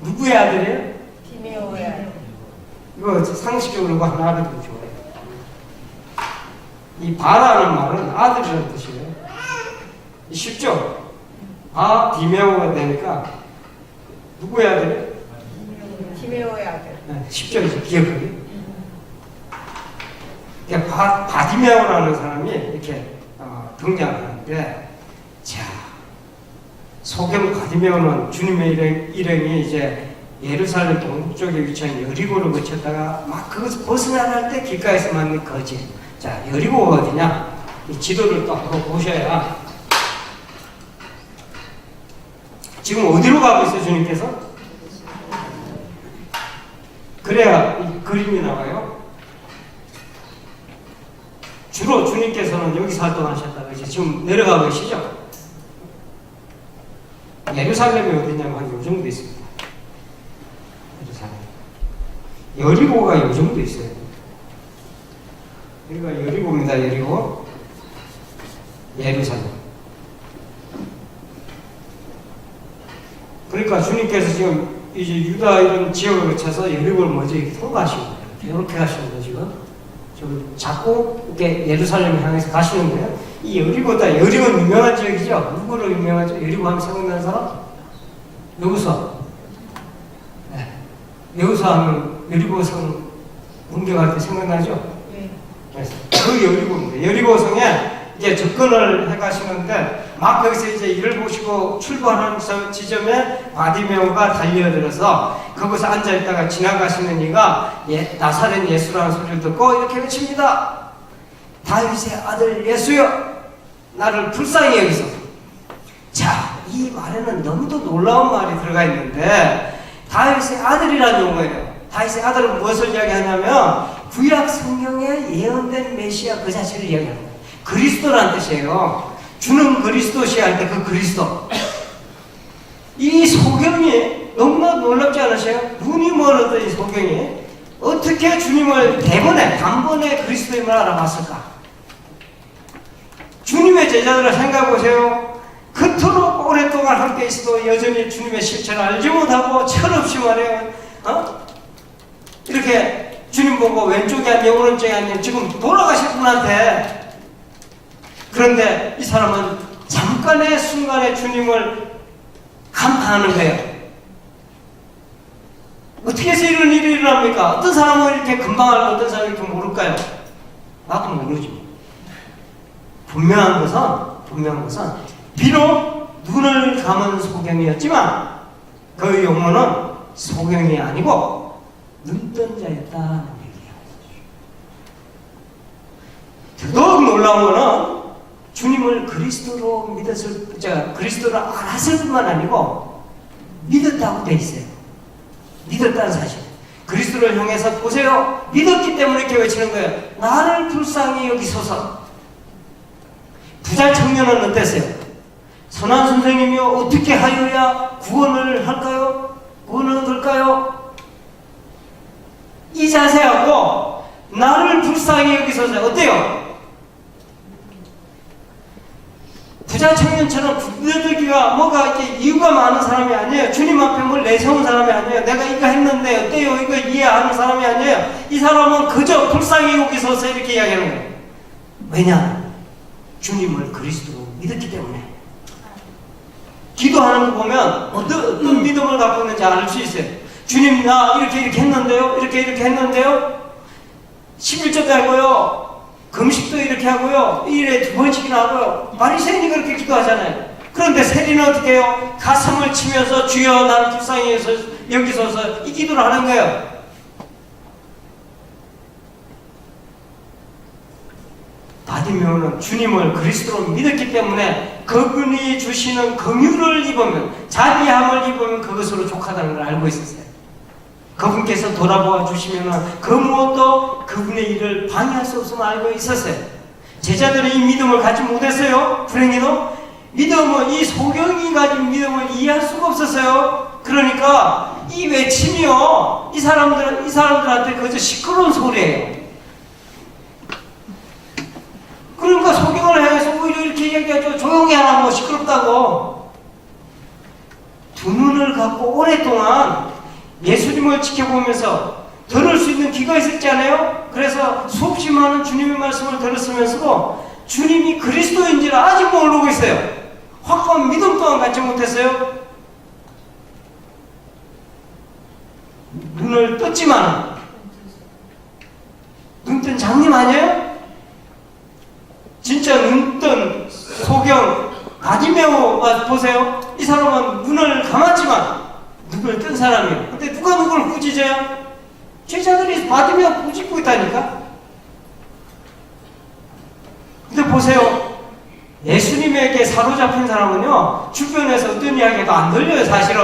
누구의 아들이에요? 디메오의 아들. 이거 상식적으로 뭐 하나 아들도 좋아해요. 이 바라는 말은 아들이라는 뜻이에요. 쉽죠? 디메오가 되니까 누구의 아들이에요? 디메오의 아들. 네, 쉽죠? 이제 기억하기. 바디메오라는 사람이 이렇게 등장하는데, 자, 소경 바디메오는 주님의 일행이 이제 예루살렘 동쪽에 위치한 여리고를 거쳤다가 막 그것을 벗어나갈 때 길가에서 만난 거지. 자, 여리고가 어디냐? 이 지도를 또 한번 보셔야. 지금 어디로 가고 있어요, 주님께서? 그래야 이 그림이 나와요. 주로 주님께서는 여기서 활동하셨다가 이제 지금 내려가고 계시죠? 예루살렘이 어디냐면 한 요 정도 있습니다. 예루살렘. 여리고가 요 정도 있어요. 여기가 여리고입니다. 여리고. 예루살렘. 그러니까 주님께서 지금 이제 유다 이런 지역을 거쳐서 여리고를 먼저 이렇게 통과하시는 거예요. 이렇게 가시는 거예요, 지금. 좀 자꾸 이렇게 예루살렘을 향해서 가시는 거예요. 이 여리고다, 여리고는 유명한 지역이죠. 누구로 유명하죠? 여리고 하면 생각나는 사람? 여우서. 네. 여우서 하면 여리고성 공격할 때 생각나죠? 네. 그래서 그 여리고입니다. 여리고성에 이제 접근을 해 가시는데, 막 거기서 이제 일을 보시고 출발하는 지점에 바디메오가 달려들어서 거기서 앉아있다가 지나가시는 이가 나사렛 예수라는 소리를 듣고 이렇게 외칩니다. 다윗의 아들 예수여, 나를 불쌍히 여기소서. 자, 이 말에는 너무도 놀라운 말이 들어가 있는데 다윗의 아들이라는 용어예요. 다윗의 아들은 무엇을 이야기하냐면 구약 성경에 예언된 메시아 그 자체를 이야기합니다. 그리스도라는 뜻이에요. 주는 그리스도시 할 때 그 그리스도. 이 소경이 너무나 놀랍지 않으세요? 눈이 멀었던 이 소경이 어떻게 주님을 단번에 그리스도임을 알아봤을까? 주님의 제자들을 생각해보세요. 그토록 오랫동안 함께 있어도 여전히 주님의 실체를 알지 못하고 철없이 말해요. 이렇게 주님 보고 왼쪽이 아니에요, 오른쪽이 아니에요. 지금 돌아가실 분한테. 그런데 이 사람은 잠깐의 순간에 주님을 간파하는 거예요. 어떻게 해서 이런 일이 일어납니까? 어떤 사람은 이렇게 금방 알고 어떤 사람은 이렇게 모를까요? 나도 모르지. 분명한 것은 비록 눈을 감은 소경이었지만 그 용어는 소경이 아니고 눈뜬 자였다는 얘기예요. 더더욱 놀라운 것은 주님을 그리스도로 그리스도로 알았을 뿐만 아니고 믿었다고 돼 있어요. 믿었다는 사실. 그리스도를 향해서 보세요. 믿었기 때문에 이렇게 외치는 거예요. 나를 불쌍히 여기소서. 부자 청년은 어땠어요? 선한 선생님이요, 어떻게 하여야 구원을 할까요? 구원을 얻을까요? 이 자세하고 나를 불쌍히 여기소서 어때요? 부자 청년처럼 구별되기가 뭐가 이렇게 이유가 많은 사람이 아니에요. 주님 앞에 뭘 내세운 사람이 아니에요. 내가 이거 했는데 어때요? 이거 이해하는 사람이 아니에요. 이 사람은 그저 불쌍히 여기소서 이렇게 이야기하는 거예요. 왜냐? 주님을 그리스도로 믿었기 때문에. 기도하는 거 보면 어떤 믿음을 갖고 있는지 알 수 있어요. 주님, 나 이렇게 했는데요. 이렇게 했는데요. 11조도 하고요. 금식도 이렇게 하고요. 1일에 2번씩이나 하고요. 바리새인이 그렇게 기도하잖아요. 그런데 세리는 어떻게 해요? 가슴을 치면서 주여 나를 불쌍히 여기소서 이 기도를 하는 거예요. 바디메오는 주님을 그리스도로 믿었기 때문에 그분이 주시는 긍휼을 입으면, 자비함을 입으면 그것으로 족하다는 걸 알고 있었어요. 그분께서 돌아보아 주시면 그 무엇도 그분의 일을 방해할 수 없음을 알고 있었어요. 제자들은 이 믿음을 갖지 못했어요. 불행히도 믿음은, 이 소경이 가진 믿음을 이해할 수가 없었어요. 그러니까 이 외침이요, 이 사람들한테 그저 시끄러운 소리예요. 그러니까 소경을 향해서 오히려 이렇게 얘기하죠. 조용히 하라고, 시끄럽다고. 두 눈을 갖고 오랫동안 예수님을 지켜보면서 들을 수 있는 귀가 있었잖아요. 그래서 수없이 많은 주님의 말씀을 들었으면서도 주님이 그리스도인지를 아직 모르고 있어요. 확고한 믿음 또한 갖지 못했어요. 눈을 떴지만 눈뜬 장님 아니에요? 진짜 눈뜬 소경 바디메오 보세요. 이 사람은 눈을 감았지만 눈을 뜬 사람이에요. 근데 누가 누구를 꾸짖어요? 제자들이 바디메오 꾸짖고 있다니까. 근데 보세요. 예수님에게 사로잡힌 사람은요, 주변에서 어떤 이야기가 안 들려요. 사실은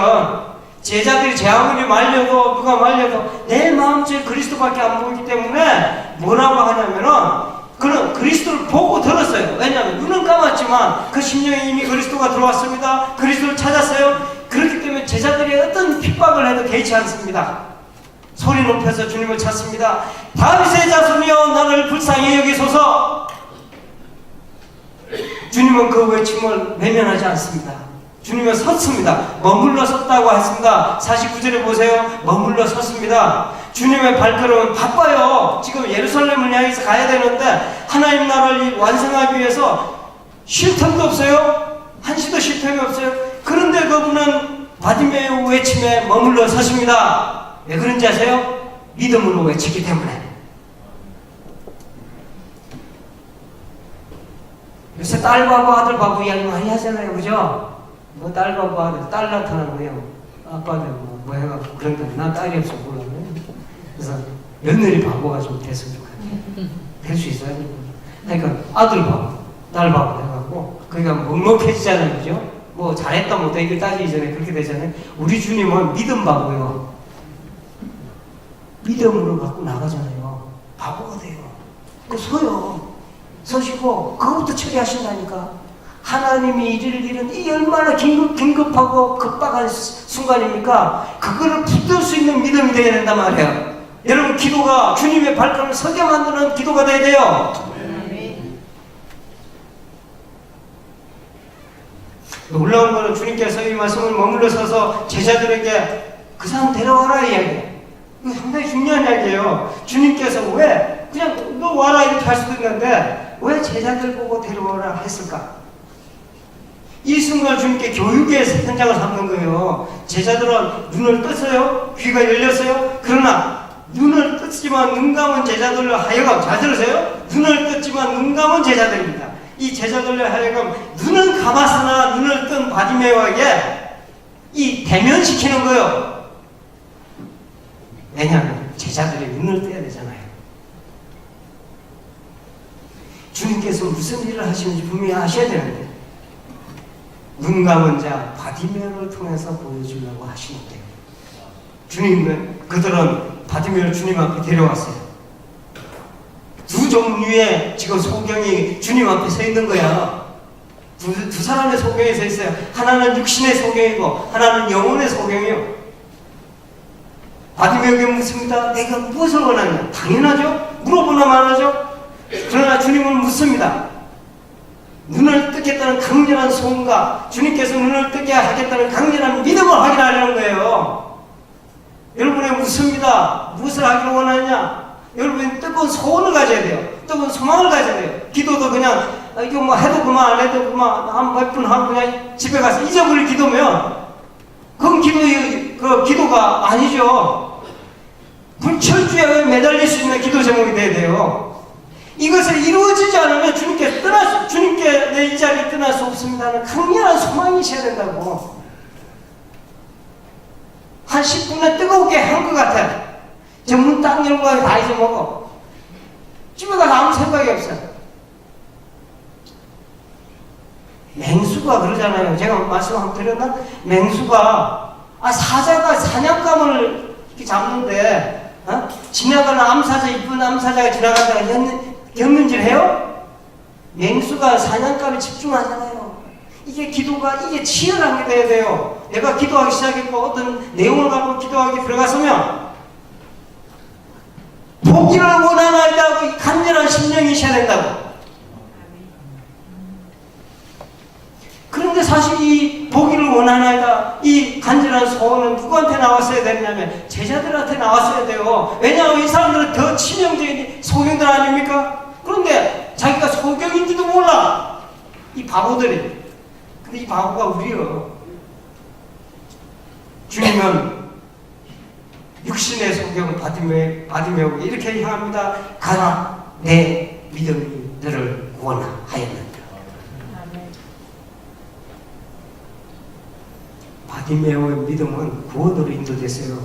제자들이 제 아무리 말려도, 누가 말려도 내 마음속에 그리스도밖에 안 보이기 때문에 뭐라고 하냐면은 그는 그리스도를 보고 들었어요. 왜냐하면 눈은 감았지만 그 심령에 이미 그리스도가 들어왔습니다. 그리스도를 찾았어요. 그렇기 때문에 제자들이 어떤 핍박을 해도 개의치 않습니다. 소리 높여서 주님을 찾습니다. 다윗의 자손이여 나를 불쌍히 여기소서. 주님은 그 외침을 외면하지 않습니다. 주님은 섰습니다. 머물러 섰다고 했습니다. 49절에 보세요. 머물러 섰습니다. 주님의 발걸음은 바빠요. 지금 예루살렘을 향해서 가야 되는데 하나님 나라를 완성하기 위해서 쉴 틈도 없어요. 한시도 쉴 틈이 없어요. 그런데 그분은 바디메오 외침에 머물러 서십니다. 왜 그런지 아세요? 믿음으로 외치기 때문에. 요새 딸 바보 아들 바보 이야기 많이 하잖아요, 그죠? 뭐 딸 바보 아들, 딸 나타나고요. 아빠들 뭐 해가지고 그런데 난 딸이 없어 몰라요. 그래서 며느리 바보가 좀 됐으면 좋겠어요. 될 수 있어요. 그러니까 아들 바보, 딸 바보 해갖고 그러니까 먹먹해지잖아요, 그죠? 뭐 잘했다 못했다 이걸 따지기 전에 그렇게 되잖아요. 우리 주님은 믿음 바보요. 믿음으로 갖고 나가잖아요. 바보가 돼요. 그 서요. 서시고 그것부터 처리하신다니까. 하나님이 이를 일은 이 얼마나 긴급하고 급박한 순간입니까? 그거를 붙들 수 있는 믿음이 되어야 된단 말이에요. 여러분 기도가 주님의 발걸음을 서게 만드는 기도가 돼야 돼요. 놀라운 거는 주님께서 이 말씀을 머물러 서서 제자들에게 그 사람 데려와라 이야기예요. 이거 상당히 중요한 이야기예요. 주님께서 왜 그냥 너 와라 이렇게 할 수도 있는데 왜 제자들 보고 데려와라 했을까? 이 순간 주님께 교육의 현장을 삼는 거예요. 제자들은 눈을 떴어요. 귀가 열렸어요. 그러나 눈을 떴지만 눈 감은 제자들로 하여금, 잘 들으세요? 눈을 떴지만 눈 감은 제자들입니다. 이 제자들로 하여금 눈은 감았으나 눈을 뜬 바디메오에게 이 대면시키는 거예요. 왜냐하면 제자들이 눈을 떼야 되잖아요. 주님께서 무슨 일을 하시는지 분명히 아셔야 되는데 눈 감은 자 바디메오를 통해서 보여주려고 하시는데요. 주님은 그들은 바디메오를 주님 앞에 데려왔어요. 두 종류의 지금 소경이 주님 앞에 서 있는 거야. 두 사람의 소경이 서 있어요. 하나는 육신의 소경이고 하나는 영혼의 소경이요. 바디메오에게 묻습니다. 내가 무엇을 원하냐? 당연하죠. 물어보나 말하죠. 그러나 주님은 묻습니다. 눈을 뜨겠다는 강렬한 소원과 주님께서 눈을 뜨게 하겠다는 강렬한 믿음을 확인하려는 거예요. 여러분의 묻습니다. 무엇을 하기를 원하냐? 여러분이 뜨거운 소원을 가져야 돼요. 뜨거운 소망을 가져야 돼요. 기도도 그냥 이거 뭐 해도 그만 안 해도 그만 한 몇 분 하고 그냥 집에 가서 잊어버릴 기도면 그건 기도가 아니죠. 불철주에 매달릴 수 있는 기도 제목이 돼야 돼요. 이것을 이루어지지 않으면 주님께 내 이 자리에 떠날 수 없습니다는 강렬한 소망이 있어야 된다고. 한 10분에 뜨겁게 한 것 같아. 전문 딱 열고 다 잊어먹어. 집에 가서 아무 생각이 없어요. 맹수가 그러잖아요. 제가 말씀 한번 드렸나? 맹수가 사자가 사냥감을 이렇게 잡는데 지나가는 암사자, 이쁜 암사자가 지나가다가 겼는질 해요? 맹수가 사냥감에 집중하잖아요. 이게 기도가 이게 치열한 게 돼야 돼요. 내가 기도하기 시작했고 어떤 내용을 갖고 기도하기 들어갔으면 보기를 원하나이다 하고 간절한 심령이 있어야 된다고. 그런데 사실 이 보기를 원하나이다 이 간절한 소원은 누구한테 나왔어야 되냐면 제자들한테 나왔어야 돼요. 왜냐하면 이 사람들은 더 치명적인 소경들 아닙니까? 그런데 자기가 소경인지도 몰라. 이 바보들이. 근데 이 바보가 우리요. 주님은 육신의 소경 바디메오 이렇게 향합니다. 가라 내 믿음이 너를 구원하였느니라. 바디메오의 믿음은 구원으로 인도됐어요.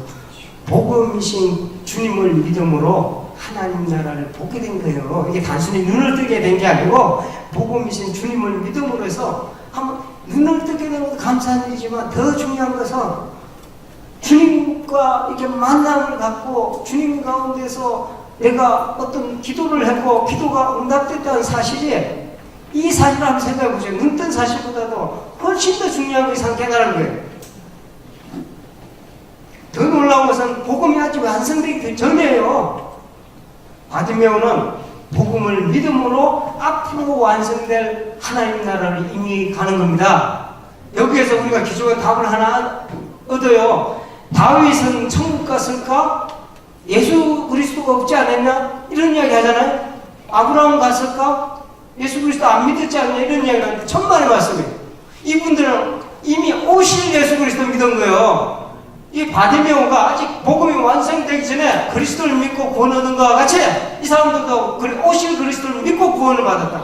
복음이신 주님을 믿음으로 하나님 나라를 보게 된 거예요. 이게 단순히 눈을 뜨게 된 게 아니고 복음이신 주님을 믿음으로 해서 한번 눈을 뜨게 된 것도 감사한 일이지만 더 중요한 것은 주님과 이렇게 만남을 갖고 주님 가운데서 내가 어떤 기도를 했고 기도가 응답됐다는 사실이 이 사실을 한번 생각해 보세요. 눈 뜬 사실보다도 훨씬 더 중요한 거 이상 깨달은 거예요. 더 놀라운 것은 복음이 아직 완성되기 전이에요. 바디메오는 복음을 믿음으로 앞으로 완성될 하나님 나라를 이미 가는 겁니다. 여기에서 우리가 기초의 답을 하나 얻어요. 다윗은 천국 갔을까? 예수 그리스도가 없지 않았냐? 이런 이야기 하잖아요. 아브라함 갔을까? 예수 그리스도 안 믿었지 않냐? 이런 이야기 하는데 천만의 말씀이에요. 이분들은 이미 오실 예수 그리스도 믿은 거예요. 이 바디메오가 아직 복음이 완성되기 전에 그리스도를 믿고 구원 얻은 것과 같이 이 사람들도 오실 그리스도를 믿고 구원을 받았다.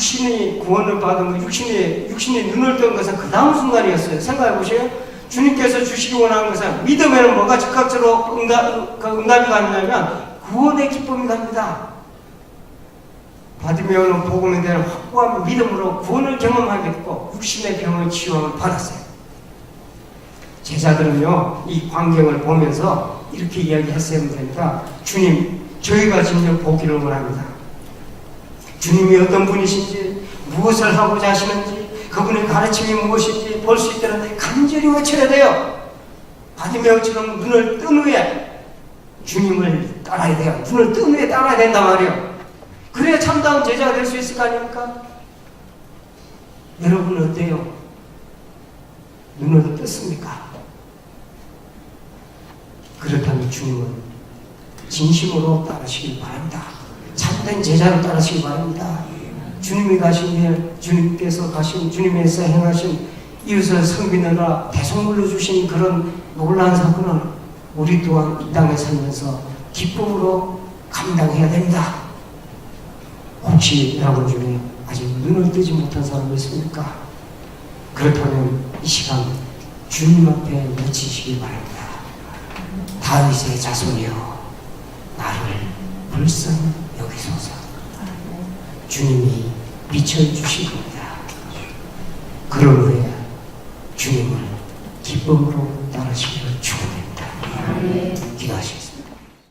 육신이 구원을 받은 거, 육신이 눈을 뜬 것은 그 다음 순간이었어요. 생각해 보세요. 주님께서 주시기 원하는 것은 믿음에는 뭐가 즉각적으로 응답이 가느냐면 구원의 기쁨이 갑니다. 바디메오는 복음에 대한 확고한 믿음으로 구원을 경험하게 됐고 육신의 병을 치유함을 받았어요. 제자들은요, 이 광경을 보면서 이렇게 이야기했어야 됩니다. 주님, 저희가 진정 보기를 원합니다. 주님이 어떤 분이신지, 무엇을 하고자 하시는지, 그분의 가르침이 무엇인지 볼 수 있도록 간절히 외쳐야 돼요. 바디메오처럼 눈을 뜬 후에 주님을 따라야 돼요. 눈을 뜬 후에 따라야 된단 말이에요. 그래야 참다운 제자가 될 수 있을 거 아닙니까? 여러분은 어때요? 눈을 떴습니까? 그렇다면 주님은 진심으로 따르시길 바랍니다. 참된 제자로 따르시기 바랍니다. 주님이 가신 길, 주님께서 가신, 주님에서 행하신 이웃을 섬기느라 대성물로 주신 그런 놀라운 사건을 우리 또한 이 땅에 살면서 기쁨으로 감당해야 됩니다. 혹시 여러분 중에 아직 눈을 뜨지 못한 사람이 있습니까? 그렇다면 이 시간 주님 앞에 외치시기 바랍니다. 다윗의 자손이여, 나를 불쌍히 여기소서. 주님이 비춰주실 겁니다. 그런 후에 주님을 기쁨으로